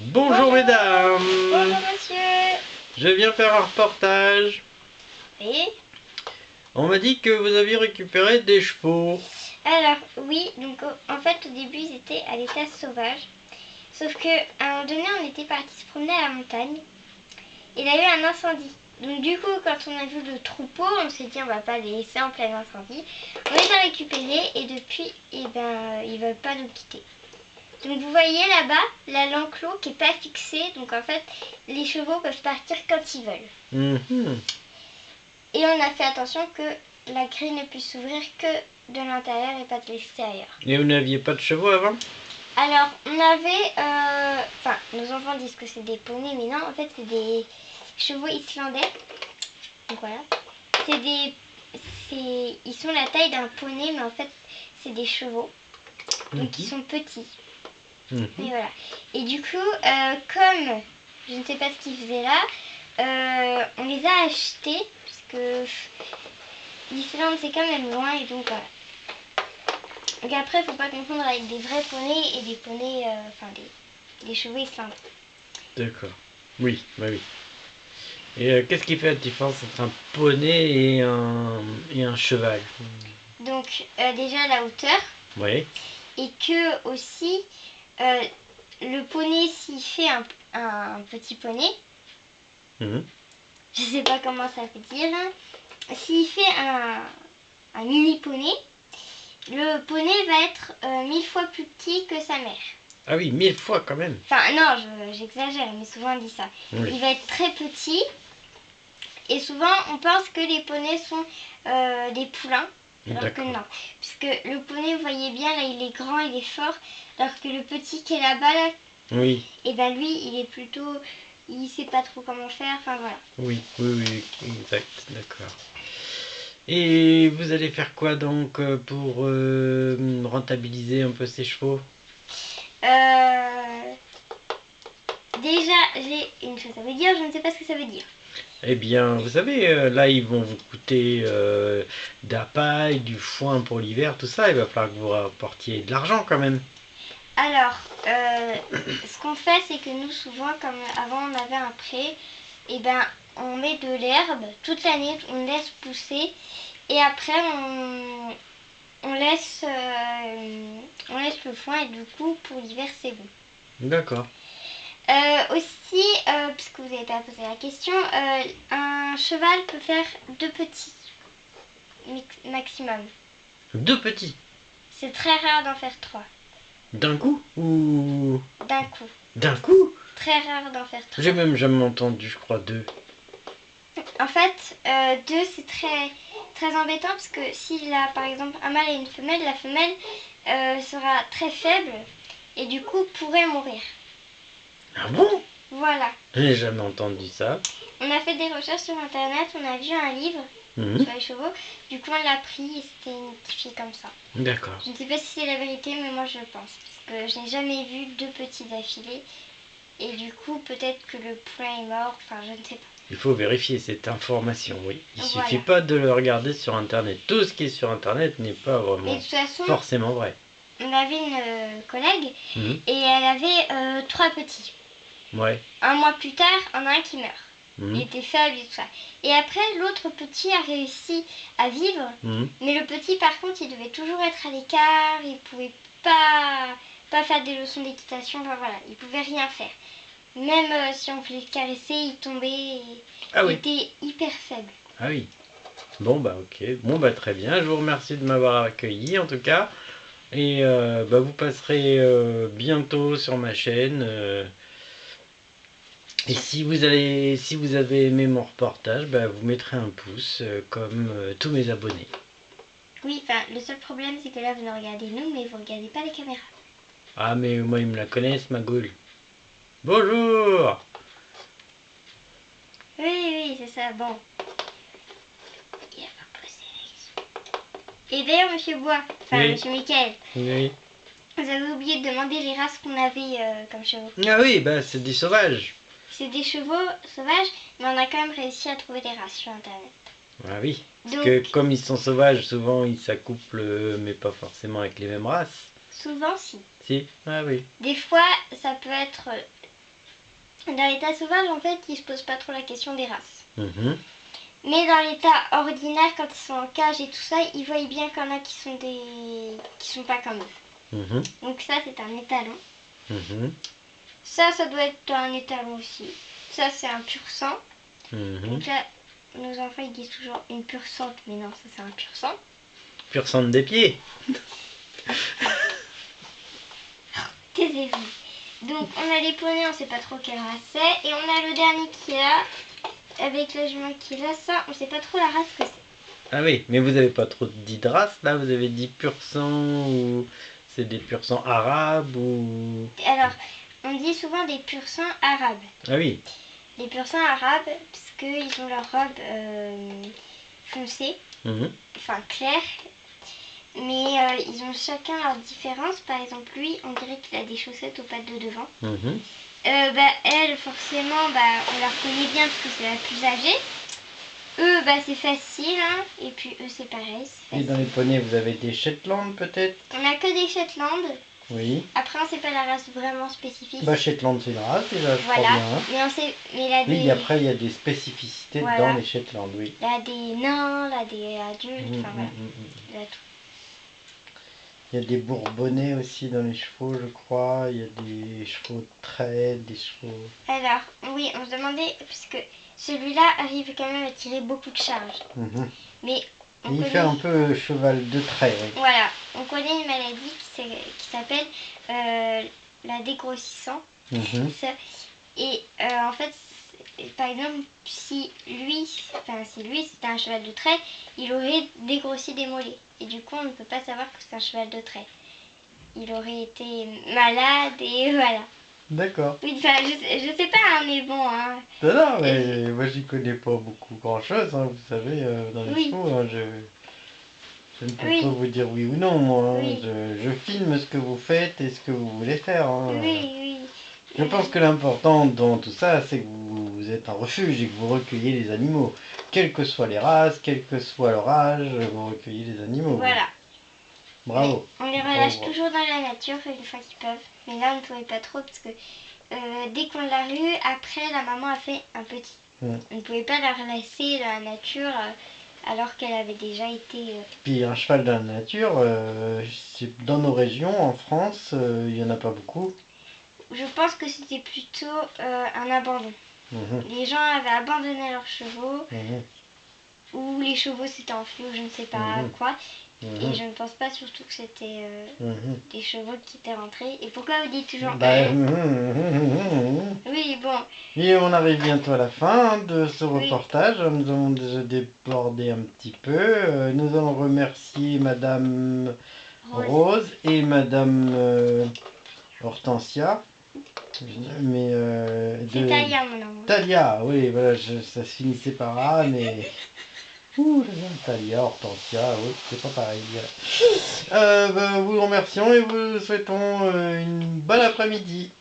Bonjour mesdames. Bonjour monsieur. Je viens faire un reportage. Et On m'a dit que vous aviez récupéré des chevaux. alors oui, donc en fait au début ils étaient à l'état sauvage. Sauf que à un moment donné on était parti se promener à la montagne. Il y a eu un incendie. Donc du coup quand on a vu le troupeau, on s'est dit on va pas les laisser en plein incendie. On les a récupérés et depuis ils veulent pas nous quitter. Donc vous voyez là-bas l'enclos qui est pas fixé. Donc en fait les chevaux peuvent partir quand ils veulent. Mhm. Et on a fait attention que la grille ne puisse s'ouvrir que de l'intérieur et pas de l'extérieur. Et vous n'aviez pas de chevaux avant? Alors, on avait... Enfin, nos enfants disent que c'est des poneys, mais non, en fait, c'est des chevaux islandais. Donc voilà. C'est des... Ils sont la taille d'un poney, mais en fait, c'est des chevaux. Donc, ils sont petits. Mhm. Et voilà. Et du coup, comme je ne sais pas ce qu'ils faisaient là, on les a achetés, puisque l'Islande c'est quand même loin et donc voilà. Donc après, il faut pas confondre avec des vrais poneys et des poneys, enfin des chevaux islandais. D'accord. Oui, bah oui. Et qu'est-ce qui fait la différence entre un poney et un cheval? Donc déjà la hauteur Oui. et que aussi euh, le poney s'il fait un petit poney, Mhm. je sais pas comment ça veut dire, s'il fait un mini poney, le poney va être 1000 fois plus petit que sa mère. Ah oui, 1000 fois quand même. Enfin non, j'exagère, mais souvent on dit ça. Oui. Il va être très petit et souvent on pense que les poneys sont des poulains, alors que D'accord. non. Puisque le poney, vous voyez bien, là il est grand, il est fort, alors que le petit qui est là-bas, là, Oui, et ben lui il est plutôt... Il sait pas trop comment faire, enfin voilà. oui, oui, oui, exact, d'accord. Et vous allez faire quoi donc pour rentabiliser un peu ces chevaux? Euh, Déjà, j'ai une chose à vous dire, je ne sais pas ce que ça veut dire. Eh bien, vous savez, là, ils vont vous coûter de la paille, du foin pour l'hiver, tout ça. Il va falloir que vous rapportiez de l'argent quand même. Alors, ce qu'on fait, c'est que nous, souvent, comme avant on avait un pré, et ben on met de l'herbe toute l'année, on laisse pousser, et après on laisse le foin, et du coup, pour l'hiver, c'est bon. D'accord. Aussi, puisque vous n'avez pas posé la question, un cheval peut faire 2 petits maximum. Deux petits. C'est très rare d'en faire 3 D'un coup ou d'un coup. d'un coup? Très rare d'en faire 3. J'ai même jamais entendu, je crois, deux. En fait, 2 c'est très, très embêtant parce que s'il a par exemple un mâle et une femelle, la femelle sera très faible et du coup pourrait mourir. Ah bon? Voilà. J'ai jamais entendu ça. On a fait des recherches sur internet, on a vu un livre Mhm. sur les chevaux, du coup on l'a pris et c'était identifié comme ça. D'accord. Je ne sais pas si c'est la vérité, mais moi je pense, parce que je n'ai jamais vu 2 petits d'affilée et du coup peut-être que le poulain est mort, enfin je ne sais pas. Il faut vérifier cette information, oui. Il Voilà. suffit pas de le regarder sur Internet. Tout ce qui est sur Internet n'est pas Mais vraiment de toute façon, forcément vrai. on avait une collègue Mhm. et elle avait 3 petits. Ouais. Un mois plus tard, on a un qui meurt. Mhm. Il était faible et tout ça. Et après, l'autre petit a réussi à vivre, Mhm. mais le petit, par contre, il devait toujours être à l'écart, il pouvait pas faire des leçons d'équitation, enfin voilà, il pouvait rien faire. Même si on voulait le caresser, il tombait et Ah il oui. était hyper faible. Ah oui. Bon bah ok. Bon bah très bien. Je vous remercie de m'avoir accueilli en tout cas. Et bah, vous passerez bientôt sur ma chaîne. Et si vous avez aimé mon reportage, bah, vous mettrez un pouce comme tous mes abonnés. Oui, enfin, le seul problème, c'est que là, vous nous regardez nous, mais vous regardez pas les caméras. Ah mais moi ils me la connaissent ma goule. Bonjour. Oui, oui, c'est ça, bon. Il a pas posé la question. Et d'ailleurs, monsieur Bois, enfin, Oui. monsieur Michael, Oui. vous avez oublié de demander les races qu'on avait comme chevaux. Ah oui, bah c'est des sauvages. C'est des chevaux sauvages, mais on a quand même réussi à trouver des races sur internet. Ah oui. Parce Donc, que comme ils sont sauvages, souvent ils s'accouplent, mais pas forcément avec les mêmes races. souvent, si. Si? Ah oui. Des fois, ça peut être Dans l'état sauvage, en fait, ils se posent pas trop la question des races. Mhm. Mais dans l'état ordinaire, quand ils sont en cage et tout ça, ils voient bien qu'il y en a qui sont pas comme eux. Mhm. Donc ça, c'est un étalon. Mhm. Ça doit être un étalon aussi. Ça, c'est un pur sang. Mhm. Donc là, nos enfants, ils disent toujours une pure sante, mais non, ça, c'est un pur sang. Pur sang des pieds. Taisez-vous. Donc, on a les poneys, on sait pas trop quelle race c'est. Et on a le dernier qui est là, avec la jument qui est là. Ça, on sait pas trop la race que c'est. Ah oui, mais vous avez pas trop dit de race là, vous avez dit pur sang ou c'est des pur sang arabes ou... Alors, on dit souvent des pur sang arabes. Ah oui. Les pur sang arabes, parce qu'ils ont leur robe foncée, Mhm. enfin claire. Mais ils ont chacun leur différence. Par exemple, lui, on dirait qu'il a des chaussettes aux pattes de devant. Mhm. Elle, forcément, on la reconnaît bien parce que c'est la plus âgée. Eux, c'est facile, hein. Et puis eux, c'est pareil, c'est Et facile. dans les poneys, vous avez des Shetland peut-être? On n'a que des Shetland. Oui. Après, on sait pas la race vraiment spécifique. Bah Shetland c'est une race déjà, je crois Voilà. bien. Hein. Mais on sait, mais là, Oui, après il y a des spécificités Voilà. dans les Shetland, oui. Il y a des nains, là, des adultes, Mhm, enfin voilà. mhm, mhm. Il y a tout. Il y a des bourbonnais aussi dans les chevaux, je crois. Il y a des chevaux de trait, des chevaux... Alors, oui, on se demandait, puisque celui-là arrive quand même à tirer beaucoup de charges. Mhm. Mais on Il connaît... fait un peu cheval de trait. Oui. Voilà, on connaît une maladie qui s'appelle la dégrossissant. Mhm. Et en fait, par exemple, si lui c'était un cheval de trait, il aurait dégrossi des mollets. Et du coup, on ne peut pas savoir que c'est un cheval de trait. Il aurait été malade et voilà. D'accord. Oui, enfin, je sais pas, hein, mais bon. Hein. Non, non, mais moi j'y connais pas beaucoup grand-chose, hein, vous savez, dans les Oui. chevaux. Hein, je ne peux Oui. pas vous dire oui ou non, moi. Hein. Oui. Je filme ce que vous faites et ce que vous voulez faire. Hein. Oui. Je pense que l'important dans tout ça, c'est que vous êtes un refuge et que vous recueillez les animaux. Quelles que soient les races, quel que soit leur âge, vous recueillez les animaux. Voilà. Bravo. Mais on les relâche toujours dans la nature une fois qu'ils peuvent. Mais là, on ne pouvait pas trop parce que dès qu'on l'a eu, après, la maman a fait un petit. On ne pouvait pas la relaisser dans la nature alors qu'elle avait déjà été... Puis un cheval dans la nature, dans nos régions, en France, il n'y en a pas beaucoup. Je pense que c'était plutôt un abandon. Les gens avaient abandonné leurs chevaux, ou les chevaux s'étaient enfuis, ou je ne sais pas quoi. Et je ne pense pas surtout que c'était des chevaux qui étaient rentrés. Et pourquoi vous dites toujours... Oui, bon. Et on arrive bientôt à la fin de ce reportage. Nous avons déjà débordé un petit peu. Nous allons remercier Madame Rose et Madame Hortensia. Mais c'est Talia, mon amour. Talia, oui, voilà, ça se finissait par A, mais... Talia, Hortensia, oui, c'est pas pareil. Vous remercions et vous souhaitons une bonne après-midi.